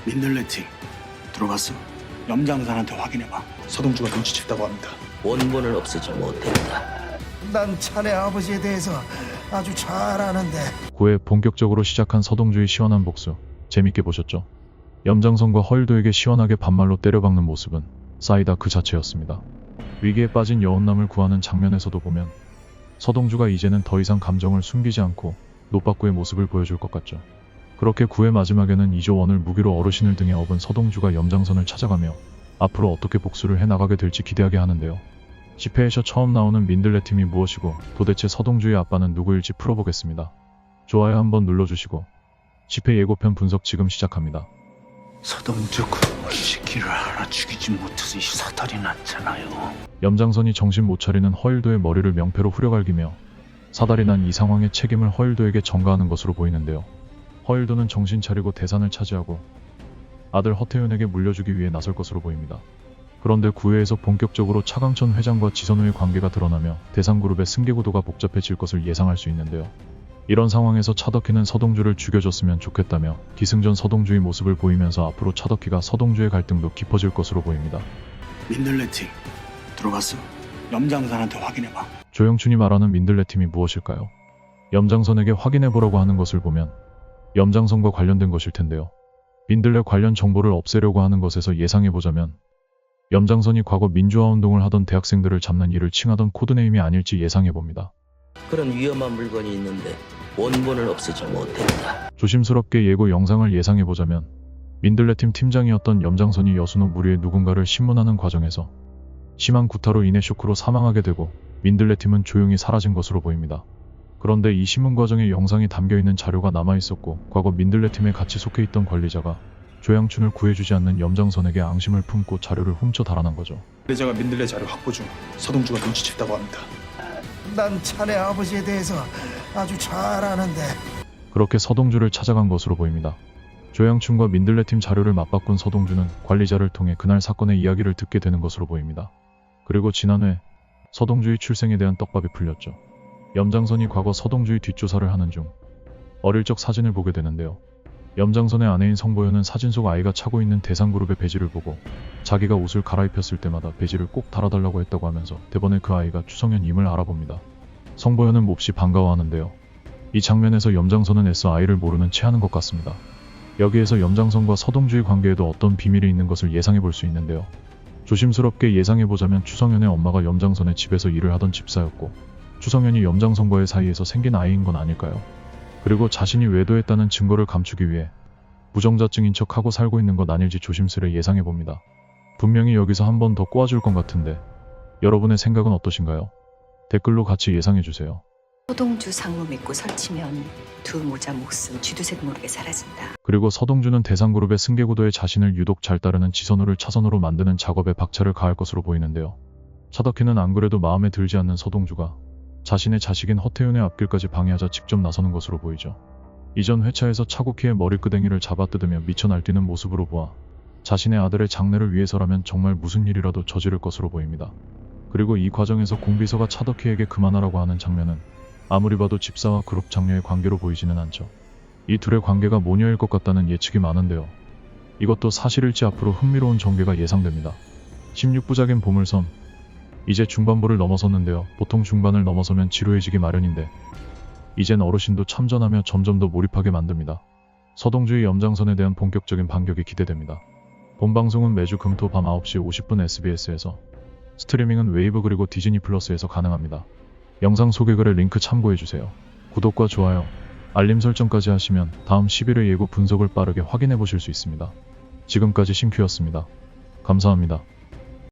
민들레팅 들어갔어? 염장산한테 확인해봐. 서동주가 눈치챘다고 합니다. 원본을 없애지 못했다. 난 자네 아버지에 대해서 아주 잘 아는데. 9회 본격적으로 시작한 서동주의 시원한 복수, 재밌게 보셨죠? 염장선과 허일도에게 시원하게 반말로 때려박는 모습은 싸이다 그 자체였습니다. 위기에 빠진 여운남을 구하는 장면에서도 보면 서동주가 이제는 더 이상 감정을 숨기지 않고 노빠꾸의 모습을 보여줄 것 같죠. 그렇게 9회 마지막에는 이조원을 무기로 어르신을 등에 업은 서동주가 염장선을 찾아가며 앞으로 어떻게 복수를 해나가게 될지 기대하게 하는데요. 10회에서 처음 나오는 민들레팀이 무엇이고 도대체 서동주의 아빠는 누구일지 풀어보겠습니다. 좋아요 한번 눌러주시고 10회 예고편 분석 지금 시작합니다. 서동주 그놈의 새끼를 하나 죽이지 못해서 이 사달이 났잖아요. 염장선이 정신 못 차리는 허일도의 머리를 명패로 후려갈기며 사달이 난 이 상황의 책임을 허일도에게 전가하는 것으로 보이는데요. 허일도는 정신 차리고 대산을 차지하고 아들 허태윤에게 물려주기 위해 나설 것으로 보입니다. 그런데 9회에서 본격적으로 차강천 회장과 지선우의 관계가 드러나며 대상그룹의 승계구도가 복잡해질 것을 예상할 수 있는데요. 이런 상황에서 차덕희는 서동주를 죽여줬으면 좋겠다며 기승전 서동주의 모습을 보이면서 앞으로 차덕희가 서동주의 갈등도 깊어질 것으로 보입니다. 민들레팅 들어갔어? 염장산한테 확인해봐. 조영춘이 말하는 민들레팀이 무엇일까요? 염장선에게 확인해보라고 하는 것을 보면 염장선과 관련된 것일 텐데요. 민들레 관련 정보를 없애려고 하는 것에서 예상해보자면 염장선이 과거 민주화운동을 하던 대학생들을 잡는 일을 칭하던 코드네임이 아닐지 예상해봅니다. 그런 위험한 물건이 있는데 원본을 없애지 못했다. 조심스럽게 예고 영상을 예상해보자면 민들레팀 팀장이었던 염장선이 여순호 무리의 누군가를 신문하는 과정에서 심한 구타로 인해 쇼크로 사망하게 되고 민들레팀은 조용히 사라진 것으로 보입니다. 그런데 이 신문 과정에 영상이 담겨있는 자료가 남아있었고 과거 민들레팀에 같이 속해있던 관리자가 조양춘을 구해주지 않는 염장선에게 앙심을 품고 자료를 훔쳐 달아난 거죠. 관리자가 민들레 자료 확보 중. 서동주가 눈치챘다고 합니다. 난 자네 아버지에 대해서 아주 잘 아는데. 그렇게 서동주를 찾아간 것으로 보입니다. 조양춘과 민들레팀 자료를 맞바꾼 서동주는 관리자를 통해 그날 사건의 이야기를 듣게 되는 것으로 보입니다. 그리고 지난해 서동주의 출생에 대한 떡밥이 풀렸죠. 염장선이 과거 서동주의 뒷조사를 하는 중 어릴 적 사진을 보게 되는데요. 염장선의 아내인 성보현은 사진 속 아이가 차고 있는 대상그룹의 배지를 보고 자기가 옷을 갈아입혔을 때마다 배지를 꼭 달아달라고 했다고 하면서 대번에 그 아이가 추성현임을 알아봅니다. 성보현은 몹시 반가워하는데요. 이 장면에서 염장선은 애써 아이를 모르는 채 하는 것 같습니다. 여기에서 염장선과 서동주의 관계에도 어떤 비밀이 있는 것을 예상해 볼 수 있는데요. 조심스럽게 예상해보자면 추성현의 엄마가 염장선의 집에서 일을 하던 집사였고 추성현이 염장선과의 사이에서 생긴 아이인 건 아닐까요? 그리고 자신이 외도했다는 증거를 감추기 위해 부정자증인 척하고 살고 있는 것 아닐지 조심스레 예상해봅니다. 분명히 여기서 한 번 더 꼬아줄 것 같은데 여러분의 생각은 어떠신가요? 댓글로 같이 예상해주세요. 서동주 상무 믿고 설치면 두 모자 목숨 쥐두새도 모르게 사라진다. 그리고 서동주는 대상그룹의 승계구도에 자신을 유독 잘 따르는 지선우를 차선으로 만드는 작업에 박차를 가할 것으로 보이는데요. 차덕희는 안 그래도 마음에 들지 않는 서동주가 자신의 자식인 허태윤의 앞길까지 방해하자 직접 나서는 것으로 보이죠. 이전 회차에서 차국희의 머리끄댕이를 잡아뜯으며 미쳐 날뛰는 모습으로 보아 자신의 아들의 장래를 위해서라면 정말 무슨 일이라도 저지를 것으로 보입니다. 그리고 이 과정에서 공비서가 차덕희에게 그만하라고 하는 장면은 아무리 봐도 집사와 그룹 장녀의 관계로 보이지는 않죠. 이 둘의 관계가 모녀일 것 같다는 예측이 많은데요. 이것도 사실일지 앞으로 흥미로운 전개가 예상됩니다. 16부작인 보물섬, 이제 중반부를 넘어섰는데요. 보통 중반을 넘어서면 지루해지기 마련인데 이젠 어르신도 참전하며 점점 더 몰입하게 만듭니다. 서동주의 염장선에 대한 본격적인 반격이 기대됩니다. 본방송은 매주 금토 밤 9시 50분 SBS에서, 스트리밍은 웨이브 그리고 디즈니 플러스에서 가능합니다. 영상 소개글에 링크 참고해주세요. 구독과 좋아요, 알림 설정까지 하시면 다음 11회 예고 분석을 빠르게 확인해 보실 수 있습니다. 지금까지 신큐였습니다. 감사합니다.